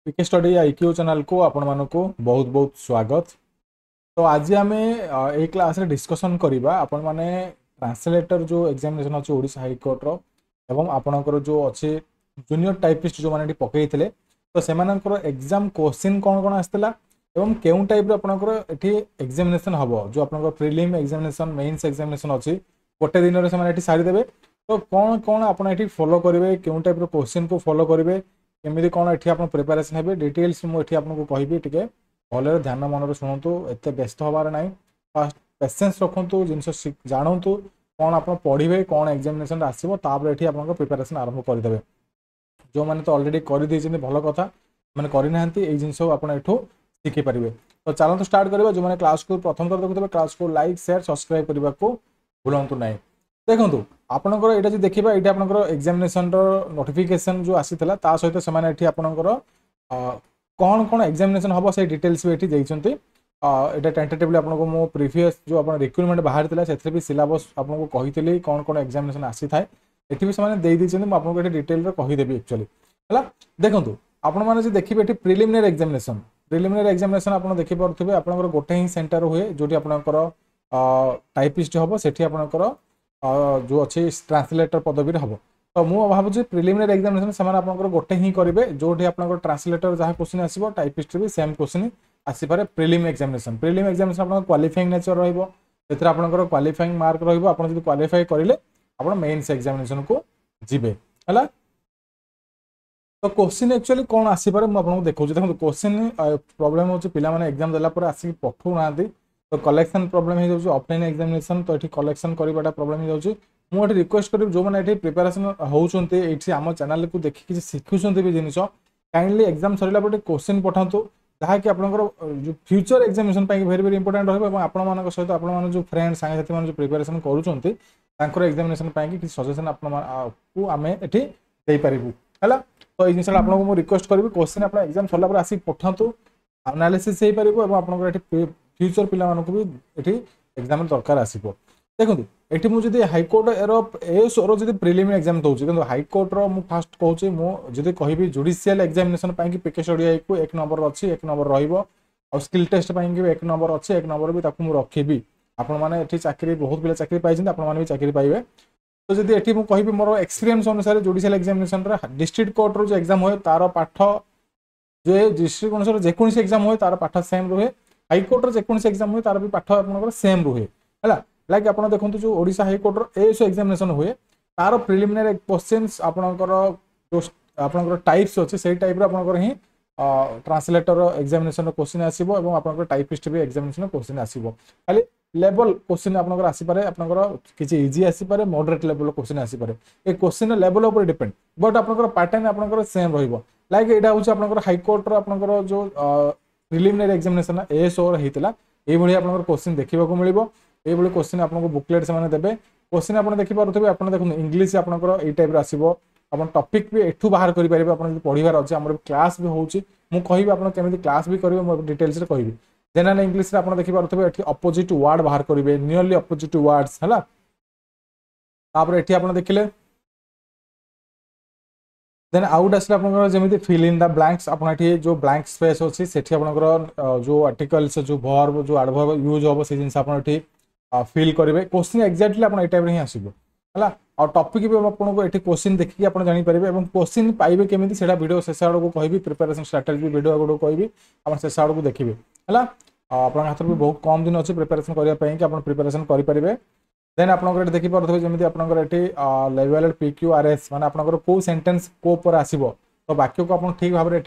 पीके study IQ channel को आपण मानक बहुत बहुत स्वागत। तो आज आम ए क्लास रे डिस्कशन करबा आपण माने ट्रांसलेटर जो एग्जामिनेशन अच्छे ओडिशा हाईकोर्ट रो एवं आपणकर जो अच्छे जूनियर टाइपिस्ट जो मैंने पकईले तो से एग्जाम क्वेश्चन कौन कौन आसला एवं केउ टाइप आपंकर ये एग्जामिनेशन हम जो आप प्रिलिम एग्जामिनेशन मेन्स एग्जामिनेशन अच्छी गोटे दिन में से सारीदे। तो कौन कौन आप फॉलो करेंगे केउ टाइप क्वेश्चन को फॉलो करेंगे केमी कौन ये आप प्रिपेरेसन हे डिटेल्स मुझे आपको कहबी टे भल ध्यान मन शुणु एत व्यस्त हबार ना फास्ट पेसेंस रखु जिनस जानतु कौन आप पढ़े कौन एग्जामिनेशन आसो ये आप प्रिपेरेसन आरंभ करदे। जो मैंने तो अलरेडी कर भल कथा मैंने करना जिन आपठू शिखिपारे। तो चलते स्टार्ट करवा जो मैंने क्लास को प्रथम थर देखुए क्लास को लाइक शेयर सब्सक्राइब करने को भूलु ना। देखो आपंकर यहाँ जो देखा ये आपंकर एग्जामिनेशन नोटिफिकेशन जो आसीला ता सहित से आपंकर कौन कौन एग्जामिनेशन हम से डिटेल्स भी ये यहाँ टेंटेटिवली आपको मो प्रीवियस जो आप रिक्रुटमेंट बाहर से भी सिलेबस आपको कही कौन कौन एग्जामिनेशन आसी थाए ये भी से आपको ये डिटेल कहीदेवी एक्चुअली है। देखो आपण मैंने देखिए ये प्रिलिमिनरी एग्जामिनेशन आप देखिपे आप गोटे ही सेंटर हुए जो आपंकर टाइपिस्ट हम से जो अच्छे ट्रांसलेटर पदवी हम। तो मुझे भावुँ प्रिलिमिनरी एग्जामिनेशन से आप गोटे ही करेंगे जो आप ट्रांसलेटर जहाँ क्वेश्चन आसो टाइपिस्ट भी सेम क्वेश्चन आसीपे। प्रिलिम एग्जामिनेशन आप क्वालिफाइंग नेचर रही आपंकर क्वालिफाइंग मार्क रही क्वालिफाई करेंगे आप मेन्स एग्जामिनेशन को जीवे है। तो क्वेश्चन एक्चुअली कौन आसीपे मुझे देखा देखो क्वेश्चन प्रोब्लेम हो पे एग्जाम देला आसिक पठौ ना तो कलेक्शन प्रोब्लेम हो जाए ऑफलाइन एग्जामिनेशन तो ये कलेक्शन करवाटा प्रोब्लेम हो जाए। मुझे रिक्वेस्ट करी जो मैंने प्रिपेरेसन होती आम चैनल को देखिए शिखुंट भी जिन काइंडली एग्जाम सरला क्वेश्चन पठातु जहाँकि आपंकर जो future examination very very important रहा सहित आप जो फ्रेंड सांगसाथी मैंने जो प्रिपेरेसन कर एग्जामिनेशन कि सजेसन आपको आम ये पारू है। तो ये जिन आपको रिक्वेस्ट करी क्वेश्चन आप एग्जाम सरला आसिक पठातु एनालिसिस हो पार आप फ्यूचर पिला भी ये एग्जाम दरकार आसो। देखो ये मुझे हाइकोर्ट एरो जो प्रिलिमिनरी एग्जाम दूसरी हाइकोर्ट फास्ट कहूँ मुझे कहि जुडिशियल एग्जामिनेशन पीके स्टडी को 1 नंबर अच्छी 1 नंबर रहा स्किल टेस्ट भी 1 नंबर अच्छी 1 नंबर भी मुझे रखी आपने चाकरी बहुत पिला चाकरी पाई भी चाकरी पाइबे। तो जब ये मुझे कहि मोर एक्सपीरियंस अनुसार जुडिशियल एग्जामिनेशन डिस्ट्रिक्ट कोर्ट रो जो एग्जाम हुए तार पाठ जो डिस्ट्रिक्ट अनुसार जेकोसी एग्जाम हुए तार पाठ सेम रुहे हाइकोर्ट जेकोसी एग्जाम हुए तार भी पाठ आप सेम रुहे है। लाइक आप देखो जो ओडिशा हाइकोर्ट एएसओ एग्जामिनेशन हुए तार प्रिलिमिनरी क्वेश्चंस आपनकर जो आपनकर टाइप्स अच्छे से टाइप आपनकर ही ट्रांसलेटर एग्जामिनेशन क्वेश्चन आसीबो एवं आपनकर टाइपिस्ट भी एग्जामिनेशन क्वेश्चन आसीबो। खाली लेवल क्वेश्चन आपनकर आसीपारे आपनकर किछि इजी आसीपारे मॉडरेट लेवल क्वेश्चन आसीपारे ए क्वेश्चन लेवल ऊपर डिपेंड बट आपनकर पैटर्न आपनकर सेम रहइबो। लाइक एटा होछि आपनकर हाइकोर्ट रो आपनकर जो प्रिलिमिनरी एग्जामिनेशन एएसओ हितला ए भली आपनकर क्वेश्चन देखिबा को मिलिबो ये क्वेश्चन आपको बुकलेट से देवे क्वेश्चन आप देखिपे आप देखो इंग्लीश आपंकर ये टाइप आसो आप टॉपिक भी एठू बाहर करेंगे आप पढ़ार अच्छे आम क्लास भी होची कहि आपमी क्लास भी करेंगे डिटेल्स कहि जनरल इंग्लीश आप देखिपे ये अपोजिट वर्ड बाहर करेंगे नियरली अपोजिट वर्ड्स है। ये आप देखिले देन आउट आसला जमी फिल इन द ब्लैंक्स आप जो ब्लैंक स्पेस अच्छी से जो आर्टिकल्स जो वर्ब जो एडवर्ब यूज हम से जिन आप फिल करेंगे क्वेश्चन एक्जाक्टली आप टाइप ही आसो है। और टॉपिक भी आपको ये क्वेश्चन देखिए आप जानीपारे और क्वेश्चन पाइबे केमी से वीडियो शेष आड़ को कहि प्रिपेरेसन स्ट्राटेजी वीडियो आड़ को कहि आप शेष आड़ को देखिए है। आप हाथ भी बहुत कम दिन अच्छे प्रिपेरेसन करने कि आप प्रिपेरेसन करेंगे। देन आप देखिपे जमी आपंकर ये लेवल PQRS माने आपंकर को सेंटेंस को पर आसो तो वाक्य को आप ठीक भाव में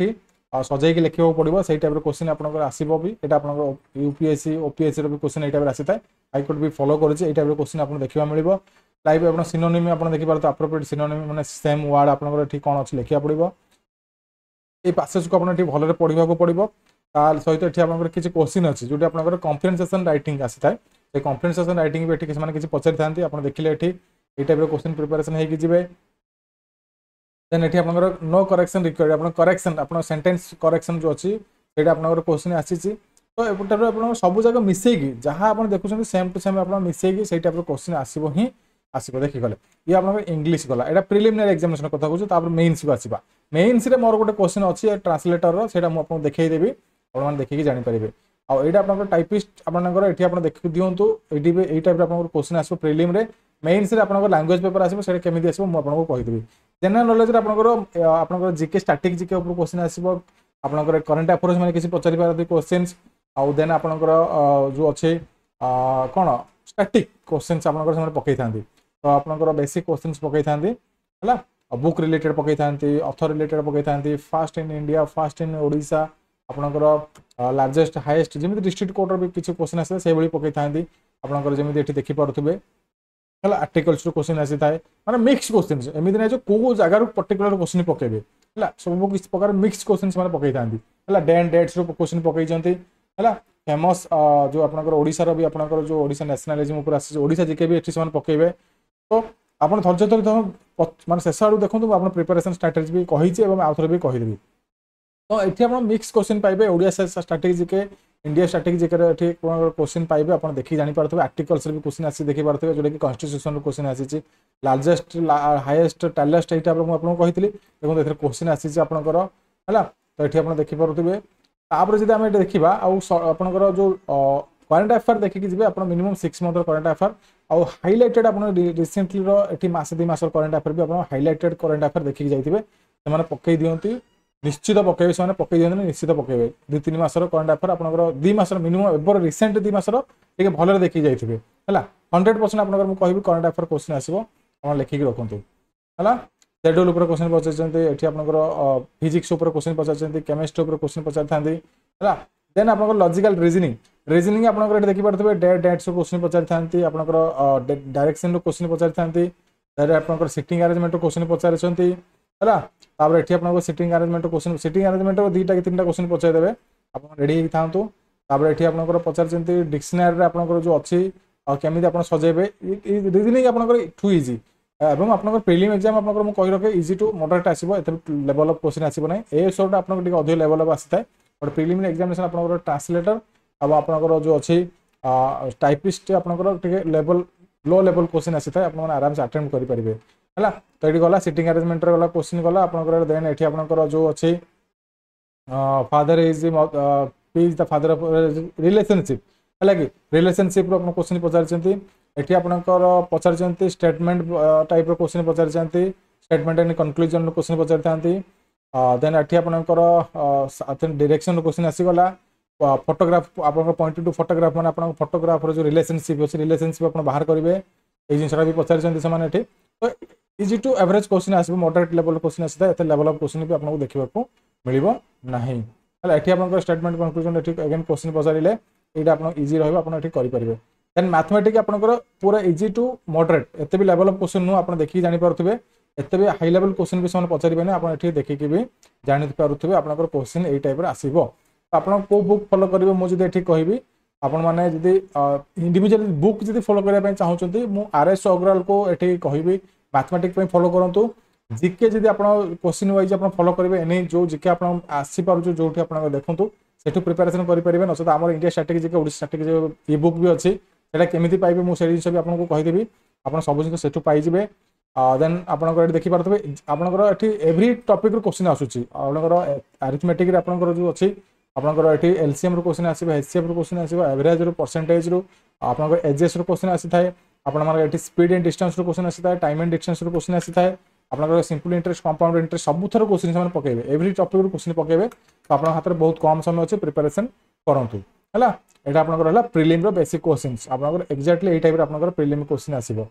सजाई लिखा पड़ो से टाइप क्वेश्चन आपंकर आसो भी ये आप यूपीएससी ओपीएससी भी क्वेश्चन ये टाइप आसी था हाइकोर्ट भी फॉलो करेंगे टाइप क्वेश्चन आप देखा मिल लाइव आप सिनोनिम आप देखिपारे तो अप्रोप्रिएट सिनोनिम माने सेम वर्ड आपंकर ठीक कौन अच्छे लिखा पड़ो ये पैसेज को आप भल पढ़ा पड़ो सहित ये आप किसी क्वेश्चन अच्छी जो आप कॉम्प्रिहेंशन राइटिंग आसी था से कॉम्प्रिहेंशन राइटिंग भी किसी पचारि था आप देखिले ये टाइप क्वेश्चन प्रिपेरेसन होगी। देन ये आप नो करेक्शन रिक्वायर्ड आप करेक्शन आप सेंटेंस करेक्शन जो अच्छी से आप क्वेश्चन आसी तो ये सब जगह मिसेगी जहाँ आप देखुं सेम टू सेम आप मिसेगी से टाइप क्वेश्चन आसो ही आसो देखिए ये आप इंग्लीश गला यहाँ प्रिलिमिनरी एग्जामिनेशन कथा कहूँ मेन्स को आसवा मेन्स रे मोर गोटे क्वेश्चन अच्छी ट्रांसलेटर रो सेटा मु आपको देखै देबी आपण माने देखि जानि परिबे आ एटा आपन टाइपिस्ट आपनकर एठी आपन देख दियंतु एठी बे एई टाइप रे आपन क्वेश्चन आसो प्रीलिम रे मेन्स रे आपन लैंग्वेज पेपर आसो सेटा केमिति आसो मु आपन कहि देबी जनरल नॉलेज रे आपन जीके स्टैटिक जीके ऊपर क्वेश्चन आसीबो आपन करंट अफेयर्स माने किसी पचारि पारती क्वेश्चंस आउ देन आपन जो अच्छे कौन स्टैटिक क्वेश्चंस आपन से पकई थांती तो आपन बेसिक क्वेश्चंस पकई थांती हला बुक रिलेटेड पकई थांती ऑथर रिलेटेड पकई थांती first in India first in Odisha आपन लार्जेस्ट हाईएस्ट जमी डिस्ट्रिक्ट कोर्ट भी किसी क्वेश्चन आसे से भली पकई थांती आपन जमी एठी देखि पारुथबे हला आर्टिकल्स क्वेश्चन आसी थाए माने मिक्स क्वेश्चंस एमिति नै जो को जगह रो पर्टिकुलर क्वेश्चन पकेबे हला सब किसी प्रकार मिक्स क्वेश्चंस माने पकई थांती हला डेन डेट्स रो क्वेश्चन पकई जंती हला फेमस जो आपनकर ओडिसा रो भी आपनकर जो ओडिसा नेशनलिज्म ऊपर आसी ओडिसा जीके भी एठी समान पकेबे तो आपन धैर्य धरि माने शेष आडू देखंतु आपन प्रिपरेशन स्ट्रेटजी भी कहि छि एवं आउथर भी कहि देबी तो एठी आपन मिक्स क्वेश्चन पाइबे Odia strategy GK India strategy GK रे एठी क्वेश्चन पाइबे आपन देखि जानि पारथबे आर्टिकल्स रे भी क्वेश्चन आसी देखि पारथबे जोटा कि कॉन्स्टिट्यूशन रो क्वेश्चन आसी छि लार्जेस्ट हाईएस्ट टालेस्ट एटा आपन कहितली एवं एथरे क्वेश्चन आसी छि आपनकर हला तो एठी आपन देखि पारथबे तापर जदि आमे देखिबा आपनकर जो करंट अफेयर देखिकी जिबे आपन मिनिमम 6 मंथ करंट अफेयर आउ हाइलाइटेड आपन रिसेंटली रो एठी मासे 2 मासर करंट अफेयर भी आपन हाइलाइटेड करंट अफेयर देखिकी जाइथिबे से माने पकई दियंती निश्चित पकेबे से माने पकई दियंती निश्चित पकेबे 2-3 मासर करंट अफेयर आपनकर 2 मासर मिनिमम एबर रिसेंट 2 मासर ठीक भलरे देखि जाइथिबे हला 100% आपनकर मु कहिबी करंट अफेयर क्वेश्चन आसीबो आपन लेखिकी रखंतु हला शेड्यूल ऊपर क्वेश्चन पचारचंती एठी आपनकर फिजिक्स ऊपर क्वेश्चन पचारचंती केमिस्ट्री ऊपर क्वेश्चन पचारथांती हला देन आपनकर लॉजिकल रीजनिंग आपनकर एठी देखि पारथबे डेट्स क्वेश्चन पचारथांती आपनकर डायरेक्शन रो क्वेश्चन पचारथांती देन आपनकर सिटिंग अरेंजमेंट रो क्वेश्चन पचारचंती हला तापर एठी आपनकर सिटिंग अरेंजमेंट रो क्वेश्चन सिटिंग अरेंजमेंट रो 2 कि 3टा क्वेश्चन पचार देबे आपन रेडी हि थांतु तापर एठी आपनकर पचारचंती डिक्शनरी रे आपनकर जो अछि केमिति आपन सजेबे रीजनिंग आपनकर टू इजी एवं आपनकर प्रीलिम एग्जाम आपनकर मु कहि रखे इजी टू मॉडरेट आसीबो एते लेवल ऑफ क्वेश्चन आसीबो नै ए सोटा आपनकर टिके अधिक लेवल ऑफ आसी थाए और प्रीलिमिनरी एग्जामिनेशन आपनकर ट्रांसलेटर अब आपनकर जो अछि टाइपिस्ट आपनकर टिके लेवल लो लेवल क्वेश्चन आसी थाए आपन आराम से अटेम्प्ट करि परिबे हला तो एठी गला सिटिंग अरेंजमेंट रे गला क्वेश्चन गला आपनकर देन एठी आपनकर जो अछि father is the father of relationship हला कि रिलेशनशिप रो आपन क्वेश्चन पचारचंती एठी आपनकर पचारचंती स्टेटमेंट टाइप रो क्वेश्चन पचारचंती स्टेटमेंट एंड कंक्लूजन रो क्वेश्चन पचारथांती देन एठी आपनकर डायरेक्शन रो क्वेश्चन आसी गला फोटोग्राफ आपन पॉइंट टू फोटोग्राफ माने आपन फोटोग्राफ रो जो रिलेशनशिप अछि रिलेशनशिप आपन बाहर करिवे ए जिनसरा भी पचारचंती समान एठी तो इजी टू एवरेज क्वेश्चन आसीबो मॉडरेट लेवल क्वेश्चन आसी एते लेवल ऑफ क्वेश्चन भी आपन देखिबा को मिलिबो नाही हला एठी आपन स्टेटमेंट कंक्लूजन एठी अगेन क्वेश्चन पचारिले एटा आपन इजी रहबो आपन एठी करि परिबे देन मैथमेटिक्स आपनकर पूरा इजी टू मॉडरेट एते भी लेवल ऑफ क्वेश्चन नु आपन देखि जानि पारुथबे एते भी हाई लेवल क्वेश्चन भी समान पचारिबे नै आपन एठी देखि के भी जानि पारुथबे आपनकर क्वेश्चन एई टाइप रे आसीबो आपन को बुक फॉलो करिवे मु जदि एठी कहिबी आपन माने जदि इंडिविजुअल बुक जदि फॉलो करिया पय चाहउचंती मु आरएस अग्रवाल को एठी कहिबी मैथमेटिक्स पय फॉलो करंतु जीके जदि आपन क्वेश्चन वाइज आपन फॉलो करिवे एनी जो जीके आपन आसी पारुचो जोठी आपन देखंतु सेठु प्रिपरेशन करि परिबे नसत हमर India strategy GK Odisha strategy ई बुक भी अछि सेटा केमिति पाइबे मु से जिंस भी आपन को कहि देबी आपन सब जिंस सेठु पाइ जिवे देन आपन को देखि पारथबे आपन को एठी एवरी टॉपिक रो क्वेश्चन आसुची आपन को अरिथमेटिक रे आपन को जो अछि आपन को एठी एलसीएम रो क्वेश्चन आसीबो एचसीएफ रो क्वेश्चन आसीबो एवरेज रो परसेंटेज रो आपन को एजेस रो क्वेश्चन आसी थाए आपन माने एठी स्पीड एंड डिस्टेंस रो क्वेश्चन आसी थाए टाइम एंड डिस्टेंस रो क्वेश्चन आसी थाए आपन को सिंपल इंटरेस्ट कंपाउंड इंटरेस्ट सब थरो क्वेश्चन समान पकेबे एवरी टॉपिक रो क्वेश्चन पकेबे तो आपन हाथ रे बहुत कम समय अछि प्रिपरेशन करंतु हला एटा आपन को हला प्रीलिम रो बेसिक क्वेश्चंस आपन को एक्जेक्टली ए टाइप रो आपन को प्रीलिम क्वेश्चन आसीबो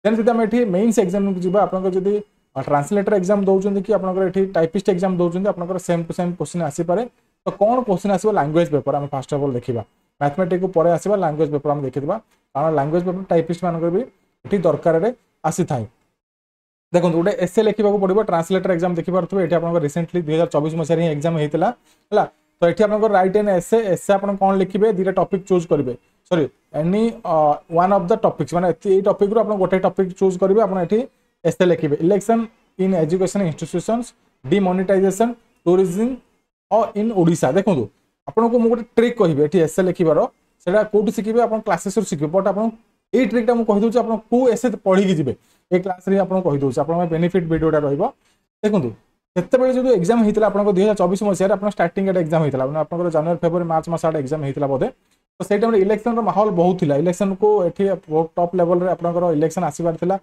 देन जदि हम एठी मेंस एग्जाम को जिबा आपन को जदि ट्रांसलेटर एग्जाम दउचंदी कि आपन को एठी टाइपिस्ट एग्जाम दउचंदी आपन को सेम टू सेम क्वेश्चन आसी पारे तो कोन क्वेश्चन आसीबो लैंग्वेज पेपर हम फर्स्ट ऑफ ऑल देखिबा मैथमेटिक्स को परे आसीबा लैंग्वेज पेपर हम देखिबा कारण लैंग्वेज पेपर टाइपिस्ट मान को भी एठी दरकार रे आसी थाई देखो गोटे एसे लिखा पड़ो ट्रांसलेटर एग्जाम देखी पारे ये आप रिसेंटली 2024 मसीह एग्जाम होता है तो ये आप राइट एन एसे एसे आप कौन लिखे दुटा टॉपिक चूज करेंगे sorry any one of the topics माने ये टॉपिक रो आप गोटे टॉपिक चूज करेंगे आप एसे लिखे election in education institutions demonetisation tourism और इन ओडिशा देखो आपको मुझे गोटे ट्रिक कहे ये एसे लिखार से कौट शिखे आप क्लासेस शिखे बट आप ये ट्रिकटा मुझे कहीदे आप एसे पढ़ी जी ए क्लास रे आपको कहीदे आप बेनिफिट वीडियोटा रही देखो ସେତେବେଳେ जो एग्जाम होता है 2024 मसीह आप स्टार्टिंग एग्जाम होता है आप जनवरी फेब्रुआरी मार्च मास आड़े एग्जाम होता बोधे तो सही टाइम इलेक्शन माहौल बहुत था इलेक्शन को ये टॉप लेवल रे आपनकर इलेक्शन आसीबार थिला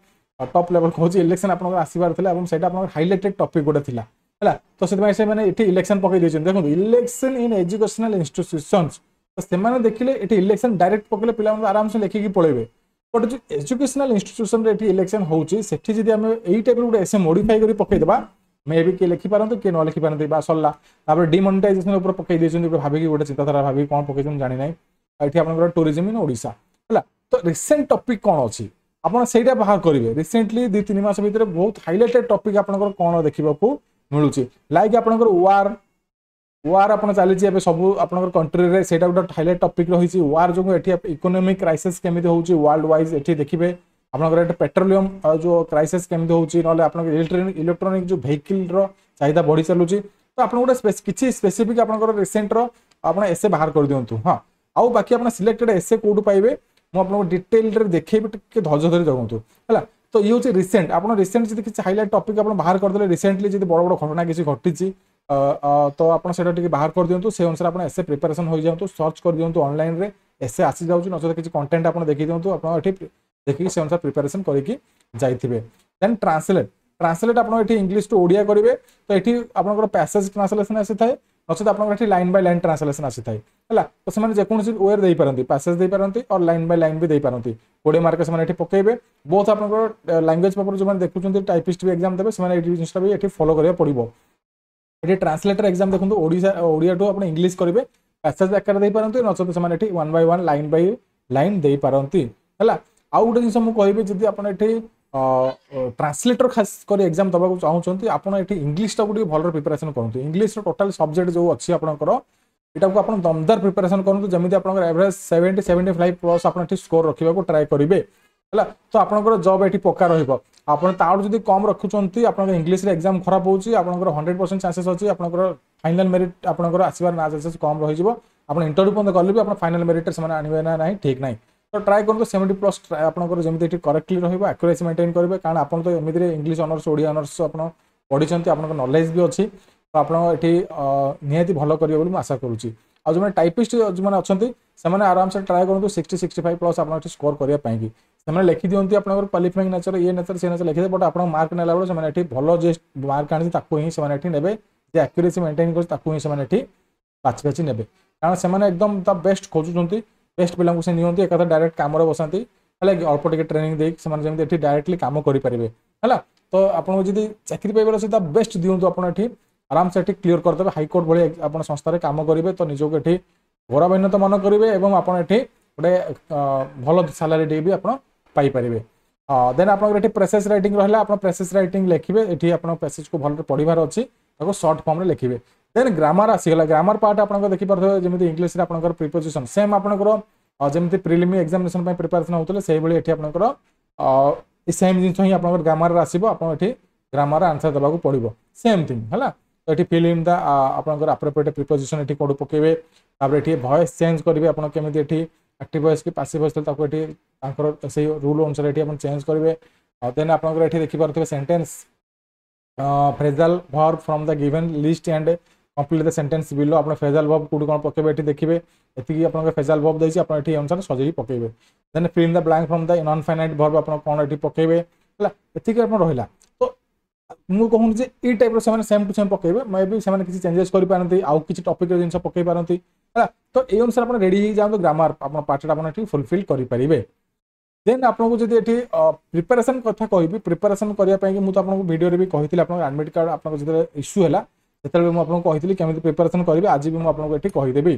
टॉप लेवल कहूँ इलेक्शन आपनकर आसीबार थिला एवं सेटा आपनकर हाइलाइटेड टॉपिक गोटे थिला है तो से मैंने ये इलेक्शन पकई देछन देखो इलेक्शन इन एजुकेशनल इंस्टीट्यूशंस तो से देखिले ये इलेक्शन डायरेक्ट पकड़े पिला आराम से लिखिकी पळेबे बट जो एजुकेशनल इंस्टीट्यूशन रे इलेक्शन होची सेठी जदी हम एई टाइप गोटे एसे मॉडिफाई करी पकई देबा मे भी किए लिखिपारती किए न लिखिपारती बा सरला तापर डिमोनेटाइजेशन ऊपर पकई देछन भाभी गोटे चिंताधारा भाभी कौन पकई जानी ना ये आपंकर टूरिज्म इन ओडिशा है तो रिसेंट टॉपिक कौन अच्छी आपड़ से बाहर करेंगे रिसेंटली 2-3 मास भितर बहुत हाइलाइटेड टॉपिक आपंकर कौन देखा मिलूँ लाइक आपंकर वार वार आप चली सब आपंकर कंट्री में से गोटे हाइलाइट टॉपिक रही वार जो इकोनॉमिक क्राइसिस केमी होची वर्ल्ड वाइज ये देखिए आपंकर पेट्रोलियम जो क्राइसिस केमी होची ना आप इलेक्ट्रोनिक जो व्हीकल चाहिदा बढ़ी चलुची तो आप गोटे किसी स्पेसिफिक आपंकर रिसेंट आप एसे बाहर कर दिंतु हाँ आउ बाकी आप सिलेक्टेड एसे कौटू पाइबे मुझे डिटेल देखेबी टे धैर्य धरी जगतु है तो ये हूँ रिसेंट आप रिसेंट जी किसी हाइलाइट टॉपिक आप बाहर करदे रिसेंटली जी बड़ बड़ घटना किसी घटी तो आप बाहर कर दिंतु से अनुसार आप एसे प्रिपेरेसन हो जातु सर्च कर दिंतु ऑनलाइन रे एसे आसी जाऊँ नचेत किसी कंटेंट आप देखी दिंतु आप देखिए से अनुसार प्रिपेरेसन करके जाइए देन ट्रांसलेट ट्रांसलेट आप इंग्लिश टू ओडिया करेंगे तो ये आप पैसेज ट्रांसलेसन आसी था नचेत आप लाइन बाय लाइन ट्रांसलेसन आसी था है तो से जेकोसी वेयर दे पारती पैसेज दे पारती और लाइन बाय लाइन भी दे पारती 20 मार्क से पकेबे बोथ आप लैंग्वेज पेपर जो देखुं टाइपिस्ट भी एग्जाम देते हैं जिनसा भी ये फॉलो करा पड़ो ये ट्रांसलेटर एग्जाम देखो ओडिया टू आप इंग्लिश करेंगे पैसेज आकार दे पारती नचेत से 1 by 1 लाइन बाय लाइन दे पारती है आउ गोटे जिन मुझे कहबी जब आप ट्रांसलेटर खास कर एग्जाम दबा चाहते आप इंग्लिश टाक भल प्रिपेरेसन करूँ इंग्लिश टोटाल सब्जेक्ट जो अच्छी आपंकर यहाँ को आप दमदार प्रिपेरेसन करूँ जमी आप एवरेज 70-75 प्लस आप स्कोर रखा ट्राए करेंगे है तो आपंकर जब ये पक्का रही कम रखुच्च आप इंग्लिश एग्जाम खराब होची 100% चांसेस अच्छी आपंकर फाइनल मेरिट आपंकर आसबार ना चांसेस कम रही आप इंटरव्यू पर्यटन गले भी आप फाइनल मेरिट से आने ना ना ठीक ना तो ट्राए करूँ 70+ आपंकर जमी करेक्टली रक्यूरेसी मेंटेन करेंगे कारण आप तो एमती इंग्लिश ऑनर्स ओडिया ऑनर्स आप पढ़ी आप नॉलेज भी अच्छी तो आप निहाती भल करेंगे आशा करुँची आ जो टाइपिस्ट जो मैंने अच्छा से आराम से ट्राए करूँ 60-65+ आप स्कोर करने से लिखि दिखती आप क्वालिफाइंग नेचर ये नेचर से नेचर लिखिदे बट आप मार्क नेला बेले से भल जे मार्क आनी ही से ने एक्यूरेसी मेंटेन कर बाछी बाछी ने कारण से एकदम द बेस्ट खोजुंट बेस्ट पिला से नियंती एक डायरेक्ट कम बसाती है अल्प टे ट्रेनिंग देती डायरेक्टली कम करेंगे है तो आपको जी चाकरी पाइबार अच्छे द बेस्ट दिंतु आप आराम से क्लीयर करदे हाईकोर्ट भाई आप संस्था कम करेंगे तो निजक ये गौरवान्वित मन करेंगे और आप गोटे भल सालारी भी आप पाइपर देन आप प्रेसेस राइटिंग रहा आप प्रेसेस राइटिंग लिखे ये आप प्रेसेज को भल पढ़ार अच्छी सर्ट फॉर्म लिखे देन ग्रामर आसीगला ग्रामर पार्ट आप देखिए जमी इंग्लिश आपंकर प्रिपोजिशन सेम आपंकर जमी प्रिलिमी एग्जामिनेशन प्रिपेरेसन होते से ये आपंकर सेम जिन ही आप ग्रामर आसो आप ग्रामर आंसर देवा पड़ो सेम थिंग है तो ये फिल इन द आपंकर अप्रोप्रिएट प्रिपोजिशन ये कौन पकेबे ये वॉइस चेंज करेंगे आप केमी एक्टिव वॉइस कि पासिव वॉइस से रूल अनुसार ये चेंज करेंगे देन आप देखिए sentence phrasal verb from the given list and complete the sentence below आप फ्रेजल वर्ब कौट कौन पकेबे ये देखिए ये आप फ्रेजल वर्ब देती आप ये अनुसार सजाई पकेबे then fill in the blank from the non finite verb आप कौन ये पकेबे है ये रहा तो मुझे कहूँ ये टाइप से सेम टू सेम पकेबे मे भी से किसी चेंजेस करपारती आउ किसी टॉपिक जिन पकई पारती है तो ये अनुसार आप रेडी हो जाते ग्रामर आप पार्टा आप फुलफिल करेंगे देन आपको जब ये प्रिपेरेसन कथा कहि प्रिपेरेसन करने मुझे आपको वीडियो भी कही आप एडमिट कार्ड आप जो इश्यू है से मुझे कही केमी प्रिपेरेसन करेंगे आज भी मुझे ये कहीदेवी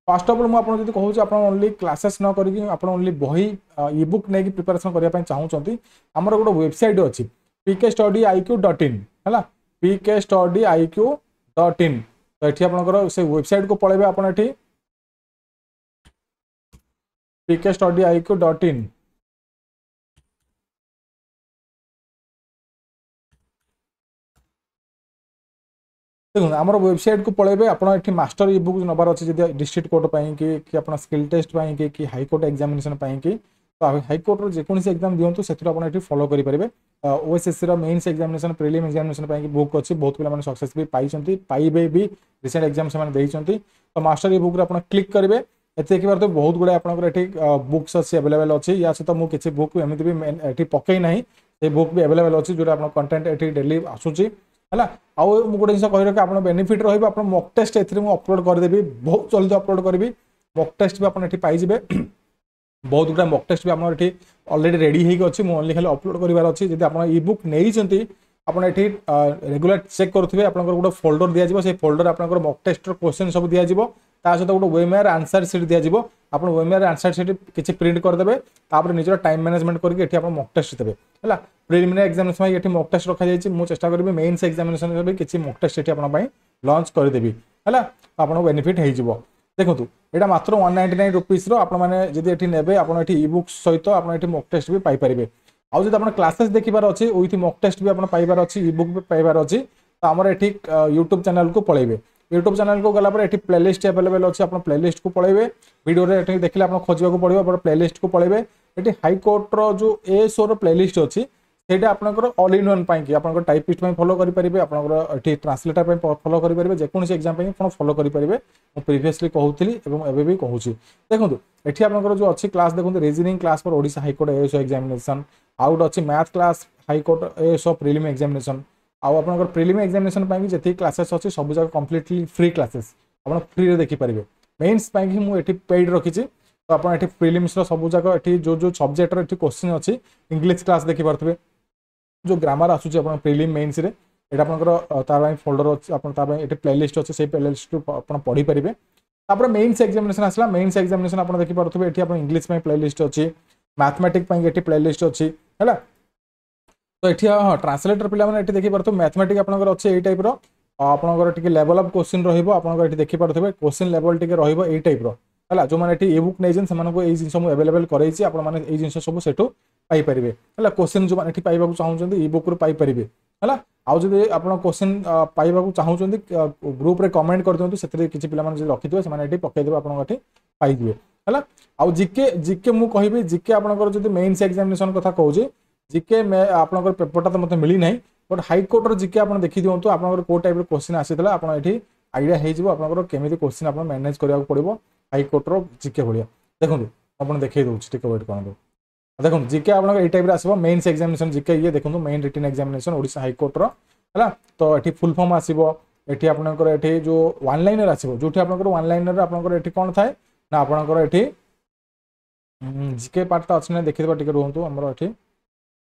फर्स्ट ऑफ ऑल मुझे कहूँ आप ओनली क्लासेस न करके आप ओनली बही इ बुक नहीं प्रिपेरेसन करने चाहूँगी आमर गोटे वेबसाइट अच्छी pkstudy.iq.in है pkstudy.iq.in तो ये आपंकर से वेबसाइट को पलैबे आप pkstudy.iq.in देखो आम वेबसाइट को पलैबे आप मास्टर इ बुक नबार अच्छे डिस्ट्रिक्ट कोर्ट कि स्किल टेस्ट कि हाईकोर्ट एग्जामिनेशन कि तो हाईकोर्टर जेकोसी एग्जाम दिंतु से आप फॉलो करेंगे OSSC mains examination prelim examination book अच्छी बहुत पे सक्सेस भी पाइबे भी रिसेंट एग्जाम से तो मास्टर ई बुक रे आप क्लिक करेंगे ये देखिए तो बहुत गुड़ा आपंकर बुक्स अच्छी अवेलेबल अच्छी या सहित मुझे किसी बुक एमती भी ये पकई ना से बुक भी अवेलेबल अच्छी जो आप कंटेंट ये डेली आसूसी है आउ गोटे जिन कह रहा कि बेनिफिट रहा मक टेस्ट ए अपलोड करदेवी बहुत जल्दी अपलोड करी मक टेस्ट भी आपड़ी पाइबे बहुत गुड़ा मक टेस्ट भी आम ये अलरेडी रेडी होगी अच्छी मुझे ओनली खाली अपलोड करार अच्छी जब आप इ बुक नहीं आपड़ ये रेगुलर चेक करुवे आप गोटे फोल्डर दिज्व से फोल्डर आप मक टेस्ट क्वेश्चन सब दिज्व ता सहित गोटे वेबीनार आंसर सीट दिज्व आप वेबीनार आंसर सीट किसी प्रिंट करदे तापर निजर टाइम मैनेजमेंट करके मक टेस्ट देते है प्रिलिमिनरी एग्जामिनेशन ये मक टेस्ट रखा जाए मुझे चेष्टा करी मेन्स एग्जामिनेशन भी किसी मक टेस्ट ये लॉन्च करदेवी है आपको बेनिफिट हो देखो यहाँ मात्र 199 रुपीस आपड़ी ने आप इ बुक सहित आप मक टेस्ट भी पाइपर आउ जब आप क्लासेस देखिबार अच्छे विथ मक टेस्ट भी आप पाइबार अच्छी इ बुक भी पाइबार अच्छी तो आमर ये यूट्यूब चैनल को पलैबे यूट्यूब चैनल को गला ये प्लेलिस्ट अवेलेबल अच्छे आप प्लेलिस्ट को पलैबे वीडियो देखिए आप खोजा पड़ो प्लेलिस्ट को पलैबे ये हाईकोर्टर जो एएसओ प्लेलिस्ट अच्छी सेटा आपनकर ऑल इन वन पाई आप टाइपिस्ट फॉलो करेंगे आपंकर ट्रांसलेटर फॉलो करेंगे जेकोसी एग्जाम आप फॉलो करेंगे मैं प्रीवियसली कहूली एवं भी कहूँ देखो ये आपंकर जो अच्छी क्लास देखो reasoning class for Odisha high court ASO examination आउ गोटे अच्छी math class high court ASO prelim examination आउ आपंकर प्रिलिम एग्जामिनेशन जी क्लासेस अच्छी सब जगह कम्प्लीटली फ्री क्लासेस आप फ्री देखिपारे मेन्स मुझे पेड रखी तो आप प्रिलिम्स सब जगह ये जो सब्जेक्ट ये क्वेश्चन अच्छी इंग्लिश क्लास देखिपे जो ग्रामर आसूँ आप प्रिलिम मेन्स रे ये आपंकर फोल्डर अच्छे प्लेलिस्ट अच्छे से प्लेलिस्ट आप पढ़ी पारे तापर मेन्स एग्जामिनेशन आसला मेन्स एग्जामिनेशन आप देखिपे ये इंग्लिश प्लेलिस्ट अच्छी मैथमेटिक्स ये प्लेलिस्ट अच्छी है तो ये हाँ ट्रांसलेटर पे देखिपे मैथमेटिक आपंकर अच्छे ये टाइप आपंकर लेवल अफ क्वेश्चन रहा देखिपे क्वेश्चन लेवल टी रही टाइप है जो मैंने इ बुक नहीं जिन अवेलेबल कराई जिन सब से पाइपर है क्वेश्चन जो मैंने पाइबा चाहते इ बुक रू पाइपर है आउ जब आप क्वेश्चन पाइबा चाहते ग्रुप रे कमेंट कर दिखाँ से किसी पे रखिथे से पकईदे आप पाइबे है आउ जिके जिके मुझे कहि जिके आपंकर जो मेन्स एग्जामिनेशन कथा कहूँ जिके आपंकर पेपरटा तो मतलब मिली ना बट हाईकोर्टर जिके आप देखी दिखाँ आपंकर कौ टाइप क्वेश्चन आसाला आप आइडिया हो केमी क्वेश्चन आप मैनेज कराया पड़ो हाईकोर्टर जिके भाया देखो आप देखे दूसरी वेट करूँ देखो जिके आप टाइप आसो मेन्स एग्जामिनेशन जिके ये देखो मेन रिटन एग्जामिनेशन ओडिशा हाईकोर्टर है तो ये फुल फॉर्म आसो ये आपंकर ये जो वन लाइनर आसो जो वन लाइनर आपंकर ये कौन थाए ना आपंकर ये जिके पार्ट तो अच्छे ना देखिए टे रुहतु आमर ये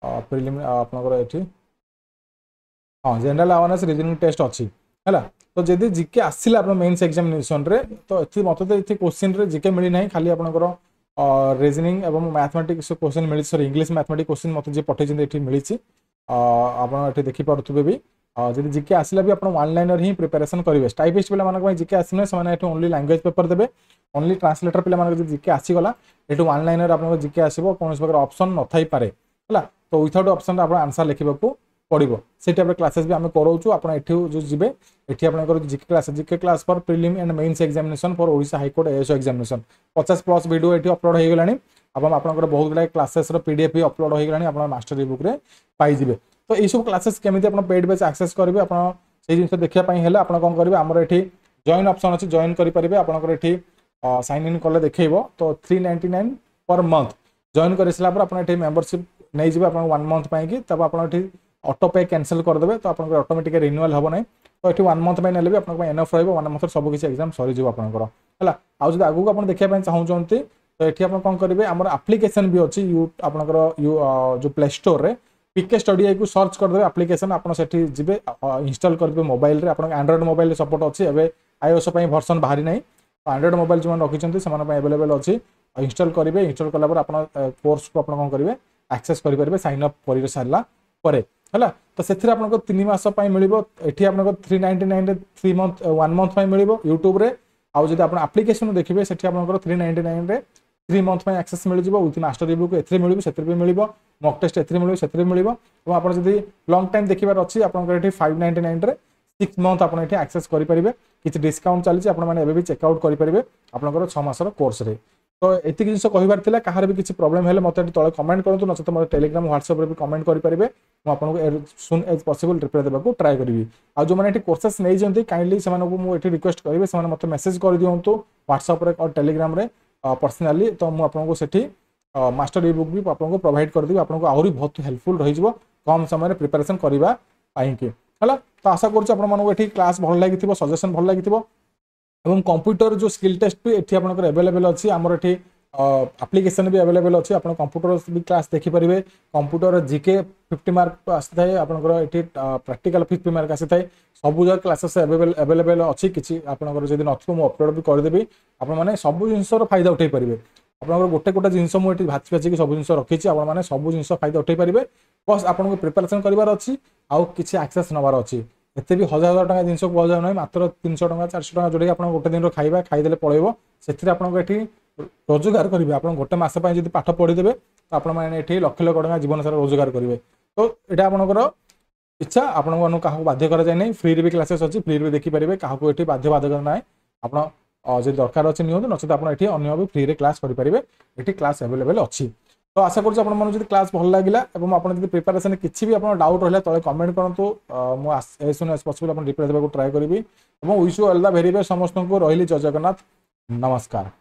प्रिलिम आपंकर ये हाँ जनरल अवेयरनेस रीजनिंग टेस्ट अच्छी है तो जब जिके आसला आप मेन्स एग्जामिनेशन रे तो मत तो ये क्वेश्चन रे जिके मिली ना खाली आपंकर रीजनिंग एवं मैथमेटिक्स क्वेश्चन मिली सॉरी इंग्लिश मैथमेटिक्स क्वेश्चन मत जी पठे ये मिली आप देखिपे भी जब जिके आसला भी आप वन लाइनर ही प्रिपेरेसन करेंगे टाइपिस्ट पे जिके आसने से ओनली लैंग्वेज पेपर देवे ओनली ट्रांसलेटर पे जिके आसीगला ये वन लाइनर आप जिके आसो कौन प्रकार ऑप्शन न थी पारे है तो विथआउट ऑप्शन आप आंसर लिखा पड़ो से टाइप क्लासेस भी आम कराऊँ आप जो जी ये आप जिके class for prelim and mains examination for Odisha high court ASO examination 50+ video ये अपलोड हो गलानी आपंकर बहुत गुड़ा क्लासेस पीडीएफ भी अपलोड हो गलानी आप मास्टर ई बुक रे पाइबे तो ये सब क्लासेस केमी आप पेड बेस एक्सेस करेंगे आप जिन देखापी है आप कौन करेंगे आमर ये जॉइन ऑप्शन अच्छी जॉइन करेंगे आपंकर ये साइन इन कले देखेब तो 399 पर मंथ जॉइन कर सारापर आप मेंबरशिप नहीं जाए आप 1 मंथ पाई तब आप ऑटो पे कैंसिल करदे तो आप ऑटोमेटिक रिन्यूअल हम ना तो ये 1 मंथ ने भी आप एनफ रहा 1 मंथ सब किसी एग्जाम सरीज आपंकर है आज आगू आप देखा चाहते तो ये आप कौन करेंगे आम आप्लिकेसन भी अच्छी आपंकर जो प्ले स्टोर रे पीके स्टडी को सर्च करदे आप्लिकेसन आप जी इंस्टॉल करेंगे मोबाइल आप एंड्रॉइड मोबाइल सपोर्ट अच्छी एवं आईओएस वर्सन बाहरी ना तो एंड्रॉइड मोबाइल जो रखिंट से अवेलेबल अच्छी इंस्टॉल करेंगे इंस्टॉल कलापर आप कोर्स को कौन करेंगे एक्सेस करेंगे साइन अप कर सारा है तो से आपको 3 मास मिल ये आपको 399 3 मंथ 1 मंथ मिल यूट्यूब रे आउ जब आप आप्लिकेसन देखिए से आपको 399 रे 3 मंथ एक्सेस मिल जाए विथ मास्टर ई बुक ए मिल से मिल मक टेस्ट ए मिल से मिल आप लंग टाइम देखार अच्छी आपंकर 599 रे 6 मंथ आप एक्सेस करेंगे किसी डिस्काउंट चली भी चेकआउट करेंगे आपंकर 6 मासर कोर्स रे तो एति जिनस कहबार थिला कहार भी किसी प्रॉब्लम हेले मते तळे कमेंट करंतु नचेत मते टेलीग्राम व्हाट्सएप रे भी कमेंट करि परिबे मु आपनको सुन एज पॉसिबल रिप्लाई देबा को ट्राई करबी आ जो माने एठी कोर्सेस नै जंती काइंडली सेमान को मु एठी रिक्वेस्ट करबे सेमान मते मेसेज कर दियंतु व्हाट्सएप रे और टेलीग्राम रे पर्सनली तो मु आपनको सेठी मास्टर ई बुक भी आपको प्रोवाइड कर देबी आपको आहुरी बहुत हेल्पफुल रही जिवो कम समय रे प्रिपरेशन करबा पाई कि हला तो आशा करूछ आपण मानको एठी क्लास भल लागिथिबो सजेशन भल लागिथिबो एवं कंप्यूटर जो स्किल टेस्ट भी एठी आपनकर अवेलेबल अछि हमर एठी एप्लिकेशन भी अवेलेबल अछि आपण कंप्यूटर भी क्लास देखि परिबे कंप्यूटर जीके 50 मार्क आसी थाए आपनकर एठी प्रैक्टिकल 50 मार्क आसी थाए सब जो क्लासेस अवेलेबल अछि किछि आपनकर जदि नथिबो मु अपलोड भी कर देबी आपण माने सब जिंसर फायदा उठै परिबे आपनकर गोटे गोटे जिंस मु एठी भाछि भाछि कि सब जिंस रखि छी आपण माने सब जिंस फायदा उठै परिबे बस आपनको प्रिपरेशन करिवार अछि आउ किछि एक्सेस नवार अछि एते भी 1000 टका जिंस को जाय नै मात्र 300 टका 400 टका जोडे आपण गोटे दिन रो खाइबा खाइ देले पळेबो सेथिरे आपनको एठी रोजगार करिवे आपण गोटे मास पय जदि पाठ पढि देबे त आपण माने एठी लाख लाख टका जीवन सारा रोजगार करिवे तो एटा आपनकर इच्छा आपनको अनु काहू बाध्य करा जाय नै फ्री रे भी क्लासेस अछि फ्री रे देखि परिबे काहू एठी बाध्य बाधक नै आपण जे दरकार अछि नियंतु नचेत आपण एठी अन्य भी फ्री रे क्लास करि परिबे एठी क्लास अवेलेबल अछि तो आशा करूँ आपण मन जदि क्लास भल लागिला एवं आपण जदि प्रिपरेशन किछि भी आपण डाउट रहला तळे कमेंट करंतु मु एज सुन एज पॉसिबल आपण रिप्लाई देबा को ट्राई करबी एवं wish you all the very best समस्त को रहिली जय जगन्नाथ नमस्कार।